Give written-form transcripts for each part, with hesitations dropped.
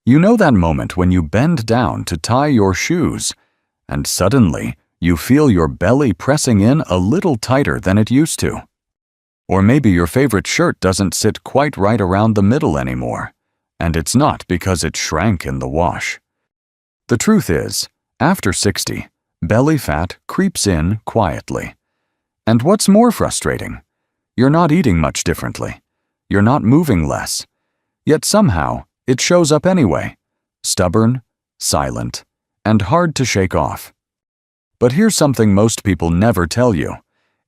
You know that moment when you bend down to tie your shoes, and suddenly you feel your belly pressing in a little tighter than it used to. Or maybe your favorite shirt doesn't sit quite right around the middle anymore, and it's not because it shrank in the wash. The truth is, after 60, belly fat creeps in quietly. And what's more frustrating? You're not eating much differently. You're not moving less. Yet somehow, it shows up anyway, stubborn, silent, and hard to shake off. But here's something most people never tell you.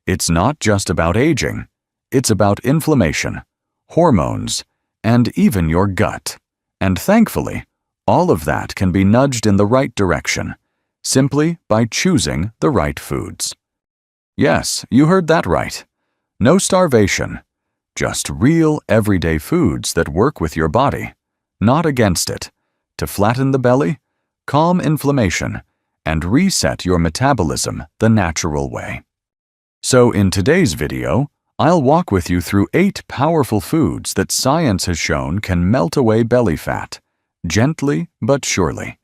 It's not just about aging. It's about inflammation, hormones, and even your gut. And thankfully, all of that can be nudged in the right direction, simply by choosing the right foods. Yes, you heard that right. No starvation, just real everyday foods that work with your body, not against it, to flatten the belly, calm inflammation, and reset your metabolism the natural way. So in today's video, I'll walk with you through 8 powerful foods that science has shown can melt away belly fat, gently but surely,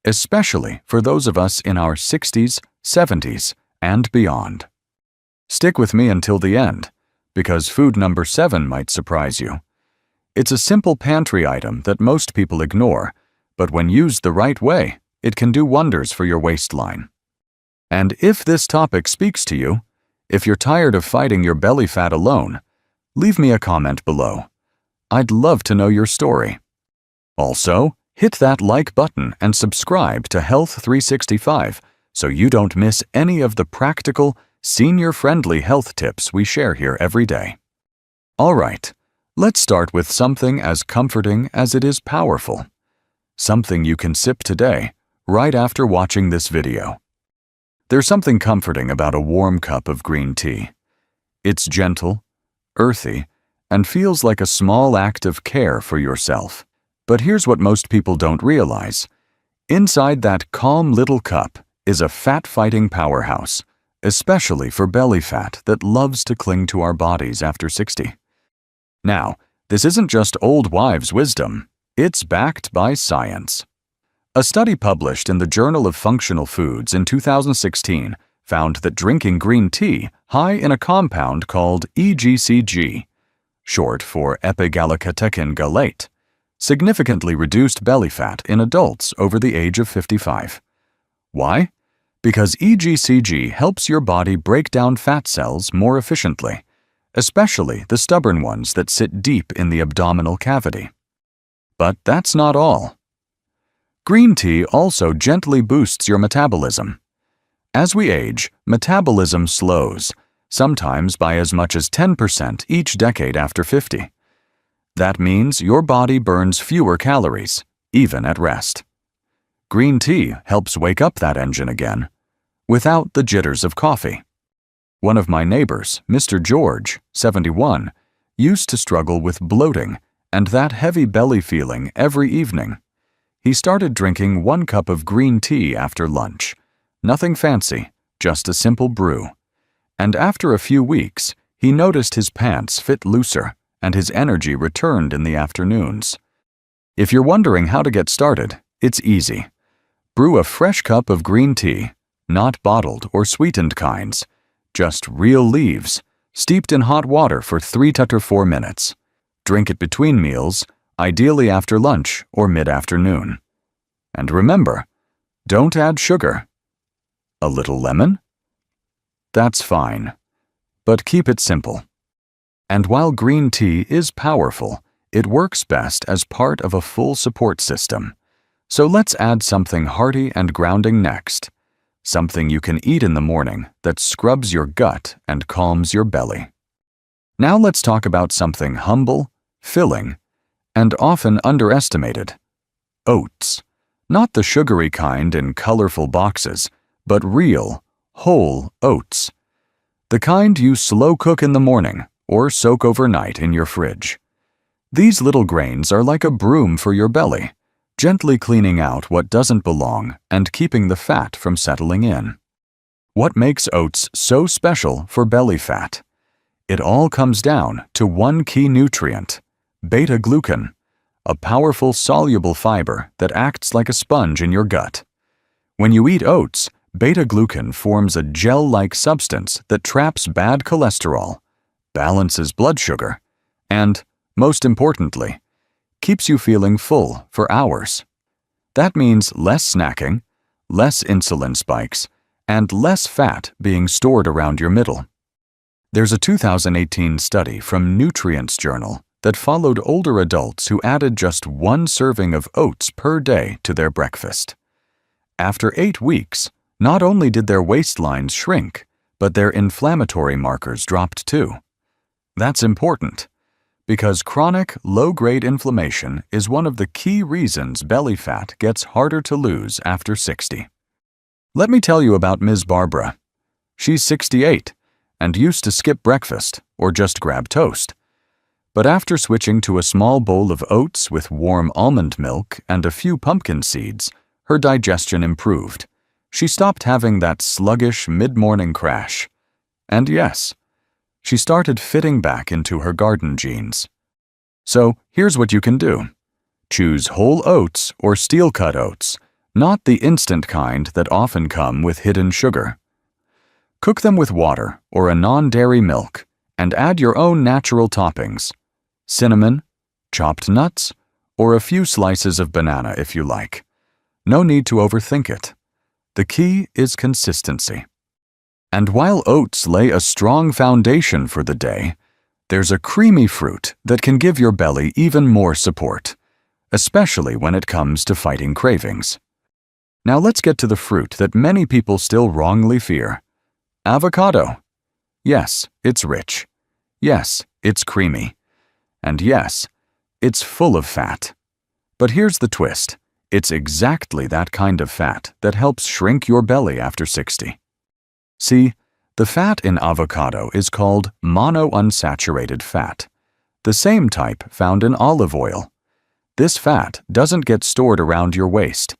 especially for those of us in our 60s, 70s, and beyond. Stick with me until the end, because food number 7 might surprise you. It's a simple pantry item that most people ignore, but when used the right way, it can do wonders for your waistline. And if this topic speaks to you, if you're tired of fighting your belly fat alone, leave me a comment below. I'd love to know your story. Also, hit that like button and subscribe to Health 365 so you don't miss any of the practical, senior-friendly health tips we share here every day. All right, let's start with something as comforting as it is powerful. Something you can sip today, right after watching this video. There's something comforting about a warm cup of green tea. It's gentle, earthy, and feels like a small act of care for yourself. But here's what most people don't realize. Inside that calm little cup is a fat-fighting powerhouse, especially for belly fat that loves to cling to our bodies after 60. Now, this isn't just old wives' wisdom. It's backed by science. A study published in the Journal of Functional Foods in 2016 found that drinking green tea high in a compound called EGCG, short for epigallocatechin gallate, significantly reduced belly fat in adults over the age of 55. Why? Because EGCG helps your body break down fat cells more efficiently, especially the stubborn ones that sit deep in the abdominal cavity. But that's not all. Green tea also gently boosts your metabolism. As we age, metabolism slows, sometimes by as much as 10% each decade after 50. That means your body burns fewer calories, even at rest. Green tea helps wake up that engine again, without the jitters of coffee. One of my neighbors, Mr. George, 71, used to struggle with bloating and that heavy belly feeling every evening. He started drinking 1 cup of green tea after lunch. Nothing fancy, just a simple brew. And after a few weeks, he noticed his pants fit looser and his energy returned in the afternoons. If you're wondering how to get started, it's easy. Brew a fresh cup of green tea, not bottled or sweetened kinds, just real leaves, steeped in hot water for 3 to 4 minutes. Drink it between meals, ideally after lunch or mid-afternoon. And remember, don't add sugar. A little lemon? That's fine, but keep it simple. And while green tea is powerful, it works best as part of a full support system. So let's add something hearty and grounding next. Something you can eat in the morning that scrubs your gut and calms your belly. Now let's talk about something humble, filling, and often underestimated. Oats. Not the sugary kind in colorful boxes, but real, whole oats. The kind you slow cook in the morning or soak overnight in your fridge. These little grains are like a broom for your belly, gently cleaning out what doesn't belong and keeping the fat from settling in. What makes oats so special for belly fat? It all comes down to one key nutrient, beta-glucan, a powerful soluble fiber that acts like a sponge in your gut. When you eat oats, beta-glucan forms a gel-like substance that traps bad cholesterol, balances blood sugar, and, most importantly, keeps you feeling full for hours. That means less snacking, less insulin spikes, and less fat being stored around your middle. There's a 2018 study from Nutrients Journal that followed older adults who added just 1 serving of oats per day to their breakfast. After 8 weeks, not only did their waistlines shrink, but their inflammatory markers dropped too. That's important, because chronic, low-grade inflammation is one of the key reasons belly fat gets harder to lose after 60. Let me tell you about Ms. Barbara. She's 68 and used to skip breakfast or just grab toast. But after switching to a small bowl of oats with warm almond milk and a few pumpkin seeds, her digestion improved. She stopped having that sluggish mid-morning crash. And yes, she started fitting back into her garden jeans. So here's what you can do. Choose whole oats or steel-cut oats, not the instant kind that often come with hidden sugar. Cook them with water or a non-dairy milk and add your own natural toppings: cinnamon, chopped nuts, or a few slices of banana if you like. No need to overthink it. The key is consistency. And while oats lay a strong foundation for the day, there's a creamy fruit that can give your belly even more support, especially when it comes to fighting cravings. Now let's get to the fruit that many people still wrongly fear. Avocado. Yes, it's rich. Yes, it's creamy. And yes, it's full of fat. But here's the twist. It's exactly that kind of fat that helps shrink your belly after 60. See, the fat in avocado is called monounsaturated fat, the same type found in olive oil. This fat doesn't get stored around your waist.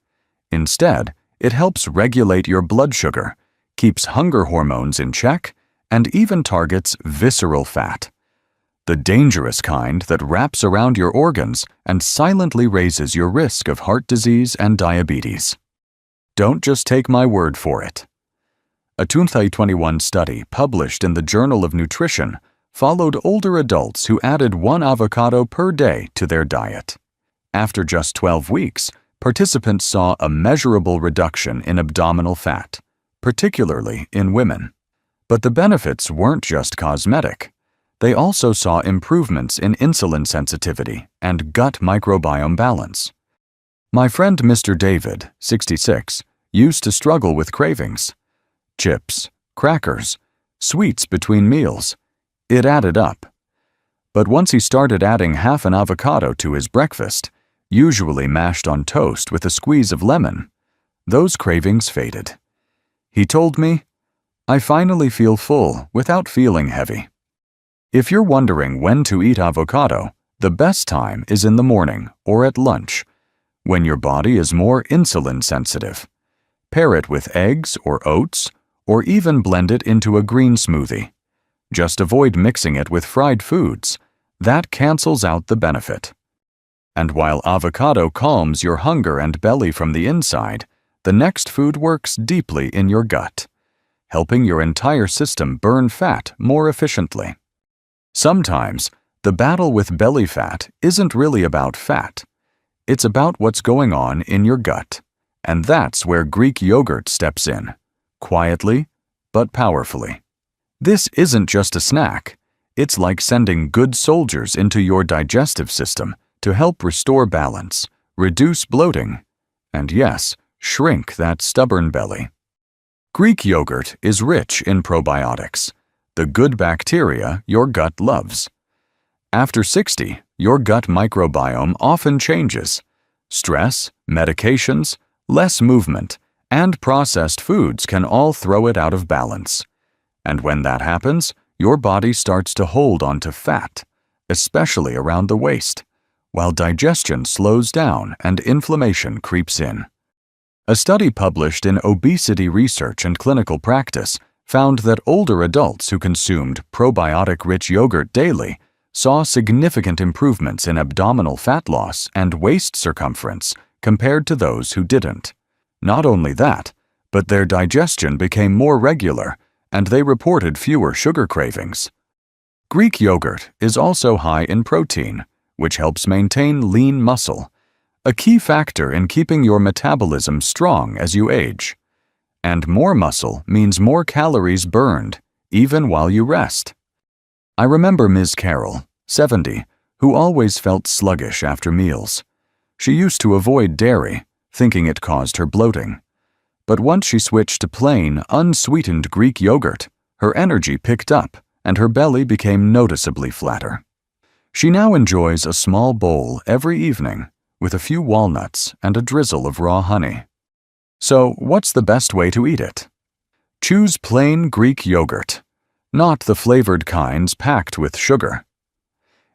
Instead, it helps regulate your blood sugar, keeps hunger hormones in check, and even targets visceral fat, the dangerous kind that wraps around your organs and silently raises your risk of heart disease and diabetes. Don't just take my word for it. A 2021 study published in the Journal of Nutrition followed older adults who added 1 avocado per day to their diet. After just 12 weeks, participants saw a measurable reduction in abdominal fat, particularly in women. But the benefits weren't just cosmetic. They also saw improvements in insulin sensitivity and gut microbiome balance. My friend Mr. David, 66, used to struggle with cravings. Chips, crackers, sweets between meals. It added up. But once he started adding half an avocado to his breakfast, usually mashed on toast with a squeeze of lemon, those cravings faded. He told me, "I finally feel full without feeling heavy." If you're wondering when to eat avocado, the best time is in the morning or at lunch, when your body is more insulin sensitive. Pair it with eggs or oats, or even blend it into a green smoothie. Just avoid mixing it with fried foods. That cancels out the benefit. And while avocado calms your hunger and belly from the inside, the next food works deeply in your gut, helping your entire system burn fat more efficiently. Sometimes, the battle with belly fat isn't really about fat. It's about what's going on in your gut. And that's where Greek yogurt steps in, quietly but powerfully. This isn't just a snack. It's like sending good soldiers into your digestive system to help restore balance, reduce bloating, and yes, shrink that stubborn belly. Greek yogurt is rich in probiotics, the good bacteria your gut loves. After 60, your gut microbiome often changes. Stress, medications, less movement, and processed foods can all throw it out of balance. And when that happens, your body starts to hold onto fat, especially around the waist, while digestion slows down and inflammation creeps in. A study published in Obesity Research and Clinical Practice found that older adults who consumed probiotic-rich yogurt daily saw significant improvements in abdominal fat loss and waist circumference compared to those who didn't. Not only that, but their digestion became more regular and they reported fewer sugar cravings. Greek yogurt is also high in protein, which helps maintain lean muscle, a key factor in keeping your metabolism strong as you age. And more muscle means more calories burned, even while you rest. I remember Ms. Carroll, 70, who always felt sluggish after meals. She used to avoid dairy, thinking it caused her bloating. But once she switched to plain, unsweetened Greek yogurt, her energy picked up and her belly became noticeably flatter. She now enjoys a small bowl every evening with a few walnuts and a drizzle of raw honey. So, what's the best way to eat it? Choose plain Greek yogurt, not the flavored kinds packed with sugar.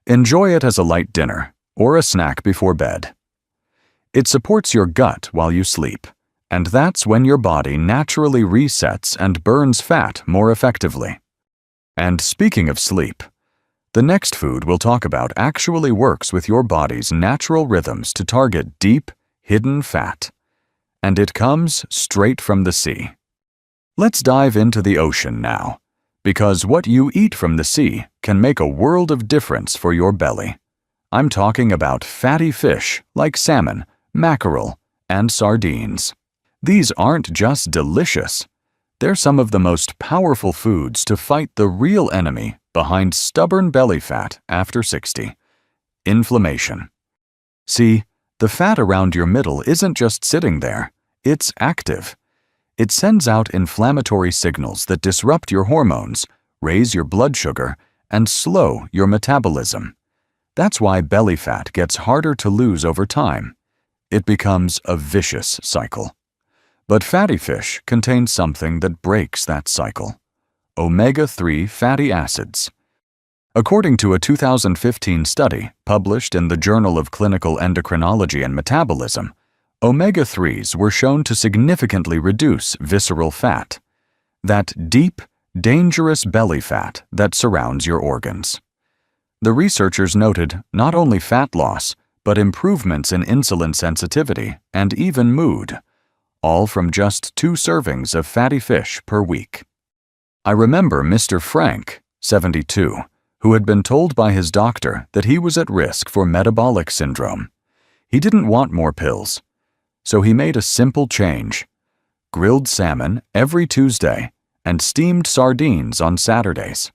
Enjoy it as a light dinner or a snack before bed. It supports your gut while you sleep, and that's when your body naturally resets and burns fat more effectively. And speaking of sleep, the next food we'll talk about actually works with your body's natural rhythms to target deep, hidden fat. And it comes straight from the sea. Let's dive into the ocean now, because what you eat from the sea can make a world of difference for your belly. I'm talking about fatty fish like salmon, mackerel, and sardines. These aren't just delicious. They're some of the most powerful foods to fight the real enemy behind stubborn belly fat after 60: inflammation. See, the fat around your middle isn't just sitting there, it's active. It sends out inflammatory signals that disrupt your hormones, raise your blood sugar, and slow your metabolism. That's why belly fat gets harder to lose over time. It becomes a vicious cycle. But fatty fish contain something that breaks that cycle: omega-3 fatty acids. According to a 2015 study published in the Journal of Clinical Endocrinology and Metabolism, omega-3s were shown to significantly reduce visceral fat, that deep, dangerous belly fat that surrounds your organs. The researchers noted not only fat loss, but improvements in insulin sensitivity and even mood, all from just 2 servings of fatty fish per week. I remember Mr. Frank, 72, who had been told by his doctor that he was at risk for metabolic syndrome. He didn't want more pills, so he made a simple change: grilled salmon every Tuesday and steamed sardines on Saturdays.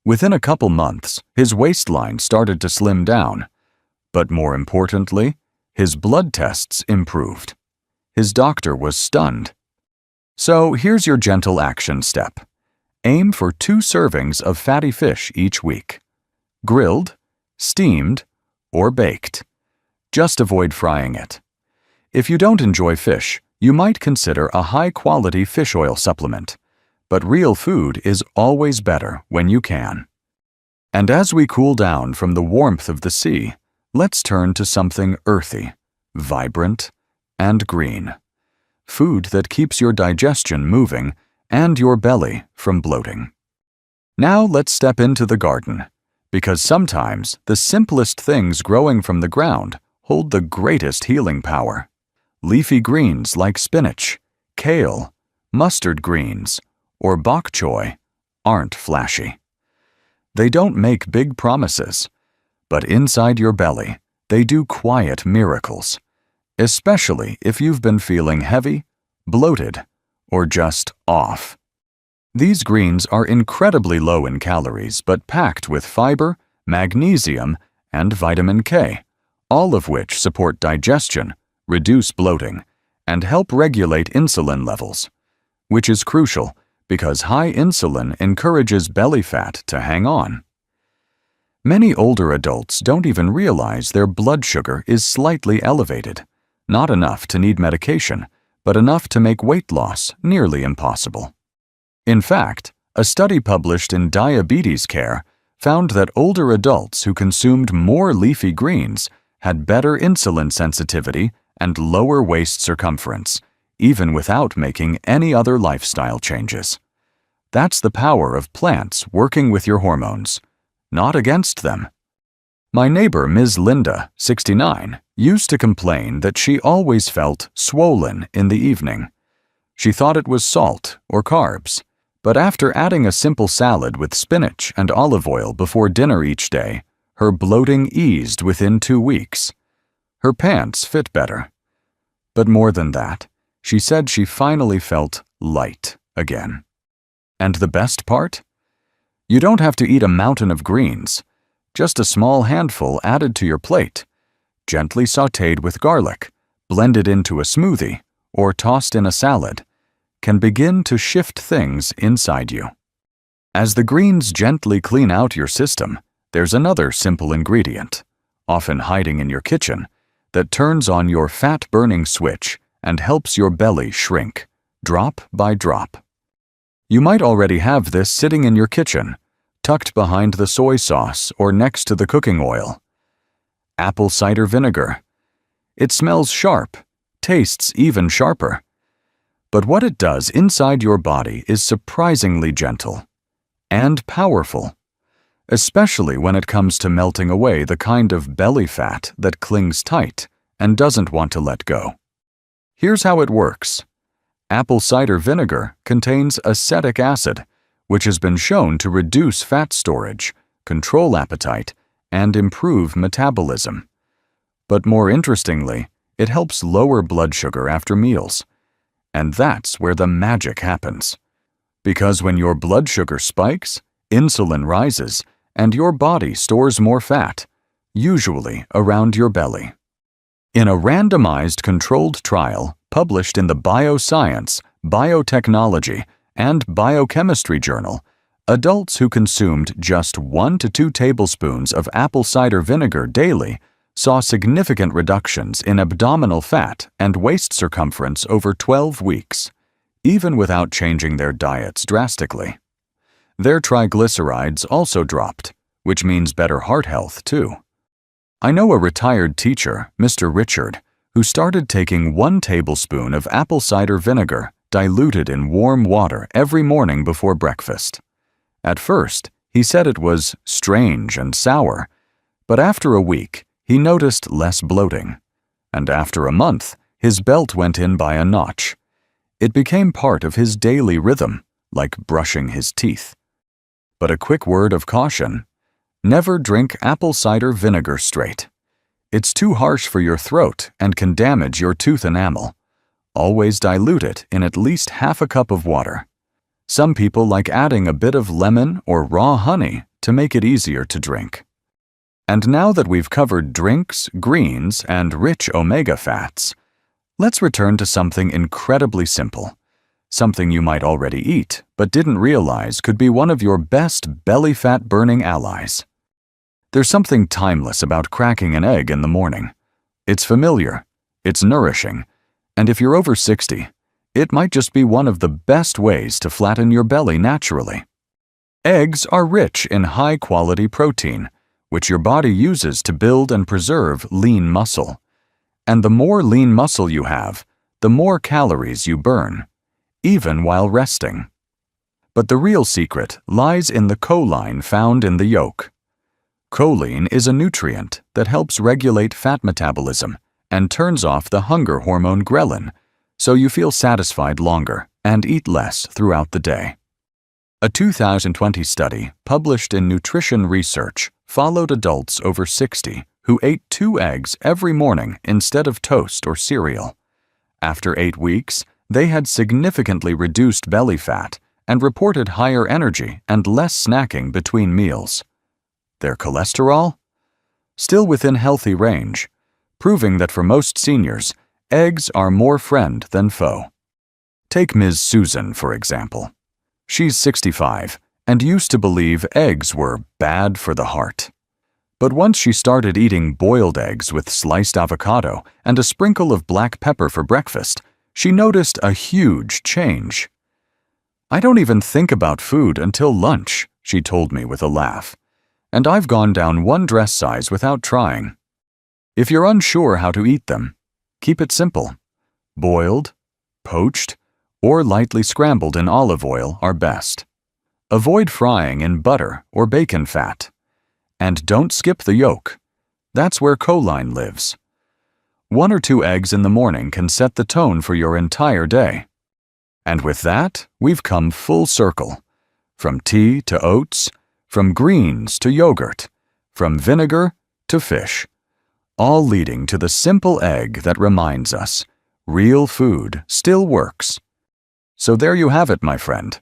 Within a couple months, his waistline started to slim down, but more importantly, his blood tests improved. His doctor was stunned. So here's your gentle action step. Aim for 2 servings of fatty fish each week. Grilled, steamed, or baked. Just avoid frying it. If you don't enjoy fish, you might consider a high-quality fish oil supplement. But real food is always better when you can. And as we cool down from the warmth of the sea, let's turn to something earthy, vibrant, and green. Food that keeps your digestion moving and your belly from bloating. Now let's step into the garden, because sometimes the simplest things growing from the ground hold the greatest healing power. Leafy greens like spinach, kale, mustard greens, or bok choy aren't flashy. They don't make big promises, but inside your belly, they do quiet miracles, especially if you've been feeling heavy, bloated, or just off. These greens are incredibly low in calories but packed with fiber, magnesium, and vitamin K, all of which support digestion, reduce bloating, and help regulate insulin levels, which is crucial because high insulin encourages belly fat to hang on. Many older adults don't even realize their blood sugar is slightly elevated, not enough to need medication, but enough to make weight loss nearly impossible. In fact, a study published in Diabetes Care found that older adults who consumed more leafy greens had better insulin sensitivity and lower waist circumference, even without making any other lifestyle changes. That's the power of plants working with your hormones, not against them, My neighbor, Ms. Linda, 69, used to complain that she always felt swollen in the evening. She thought it was salt or carbs, but after adding a simple salad with spinach and olive oil before dinner each day, her bloating eased within 2 weeks. Her pants fit better. But more than that, she said she finally felt light again. And the best part? You don't have to eat a mountain of greens. Just a small handful added to your plate, gently sautéed with garlic, blended into a smoothie, or tossed in a salad, can begin to shift things inside you. As the greens gently clean out your system, there's another simple ingredient, often hiding in your kitchen, that turns on your fat-burning switch and helps your belly shrink, drop by drop. You might already have this sitting in your kitchen, tucked behind the soy sauce or next to the cooking oil. Apple cider vinegar. It smells sharp, tastes even sharper. But what it does inside your body is surprisingly gentle and powerful, especially when it comes to melting away the kind of belly fat that clings tight and doesn't want to let go. Here's how it works. Apple cider vinegar contains acetic acid, which has been shown to reduce fat storage, control appetite, and improve metabolism. But more interestingly, it helps lower blood sugar after meals. And that's where the magic happens. Because when your blood sugar spikes, insulin rises, and your body stores more fat, usually around your belly. In a randomized controlled trial published in the Bioscience, Biotechnology, and Biochemistry journal, adults who consumed just 1 to 2 tablespoons of apple cider vinegar daily saw significant reductions in abdominal fat and waist circumference over 12 weeks, even without changing their diets drastically. Their triglycerides also dropped, which means better heart health too. I know a retired teacher, Mr. Richard, who started taking 1 tablespoon of apple cider vinegar diluted in warm water every morning before breakfast. At first, he said it was strange and sour, but after a week, he noticed less bloating, and after a month, his belt went in by a notch. It became part of his daily rhythm, like brushing his teeth. But a quick word of caution: never drink apple cider vinegar straight. It's too harsh for your throat and can damage your tooth enamel. Always dilute it in at least half a cup of water. Some people like adding a bit of lemon or raw honey to make it easier to drink. And now that we've covered drinks, greens, and rich omega fats, let's return to something incredibly simple, something you might already eat but didn't realize could be one of your best belly fat burning allies. There's something timeless about cracking an egg in the morning. It's familiar, it's nourishing, and if you're over 60, it might just be one of the best ways to flatten your belly naturally. Eggs are rich in high-quality protein, which your body uses to build and preserve lean muscle. And the more lean muscle you have, the more calories you burn, even while resting. But the real secret lies in the choline found in the yolk. Choline is a nutrient that helps regulate fat metabolism and turns off the hunger hormone ghrelin, so you feel satisfied longer and eat less throughout the day. A 2020 study published in Nutrition Research followed adults over 60 who ate 2 eggs every morning instead of toast or cereal. After 8 weeks, they had significantly reduced belly fat and reported higher energy and less snacking between meals. Their cholesterol? Still within healthy range, proving that for most seniors, eggs are more friend than foe. Take Ms. Susan, for example. She's 65 and used to believe eggs were bad for the heart. But once she started eating boiled eggs with sliced avocado and a sprinkle of black pepper for breakfast, she noticed a huge change. "I don't even think about food until lunch," she told me with a laugh. "And I've gone down 1 dress size without trying." If you're unsure how to eat them, keep it simple. Boiled, poached, or lightly scrambled in olive oil are best. Avoid frying in butter or bacon fat. And don't skip the yolk. That's where choline lives. 1 or 2 eggs in the morning can set the tone for your entire day. And with that, we've come full circle. From tea to oats, from greens to yogurt, from vinegar to fish, all leading to the simple egg that reminds us, real food still works. So there you have it, my friend.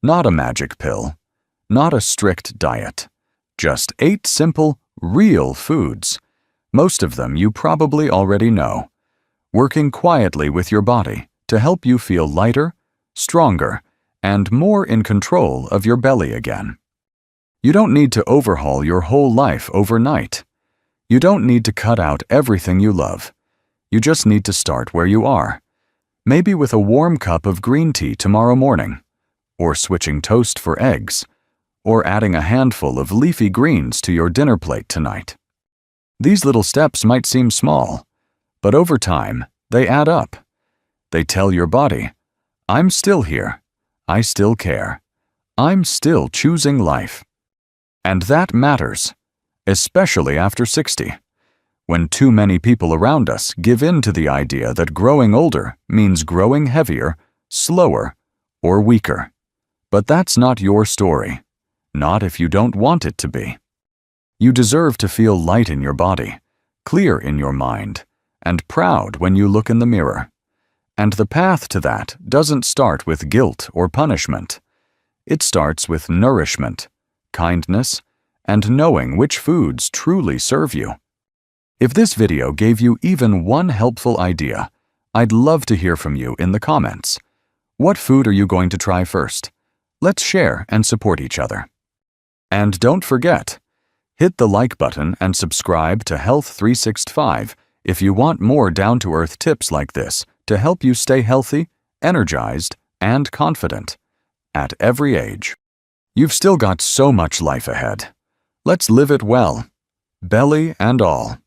Not a magic pill, not a strict diet, just 8 simple, real foods. Most of them you probably already know, working quietly with your body to help you feel lighter, stronger, and more in control of your belly again. You don't need to overhaul your whole life overnight. You don't need to cut out everything you love. You just need to start where you are, maybe with a warm cup of green tea tomorrow morning, or switching toast for eggs, or adding a handful of leafy greens to your dinner plate tonight. These little steps might seem small, but over time, they add up. They tell your body, I'm still here. I still care. I'm still choosing life. And that matters, especially after 60, when too many people around us give in to the idea that growing older means growing heavier, slower, or weaker. But that's not your story, not if you don't want it to be. You deserve to feel light in your body, clear in your mind, and proud when you look in the mirror. And the path to that doesn't start with guilt or punishment. It starts with nourishment, kindness, and knowing which foods truly serve you. If this video gave you even one helpful idea, I'd love to hear from you in the comments. What food are you going to try first? Let's share and support each other. And don't forget, hit the like button and subscribe to Health 365 if you want more down-to-earth tips like this to help you stay healthy, energized, and confident at every age. You've still got so much life ahead. Let's live it well, belly and all.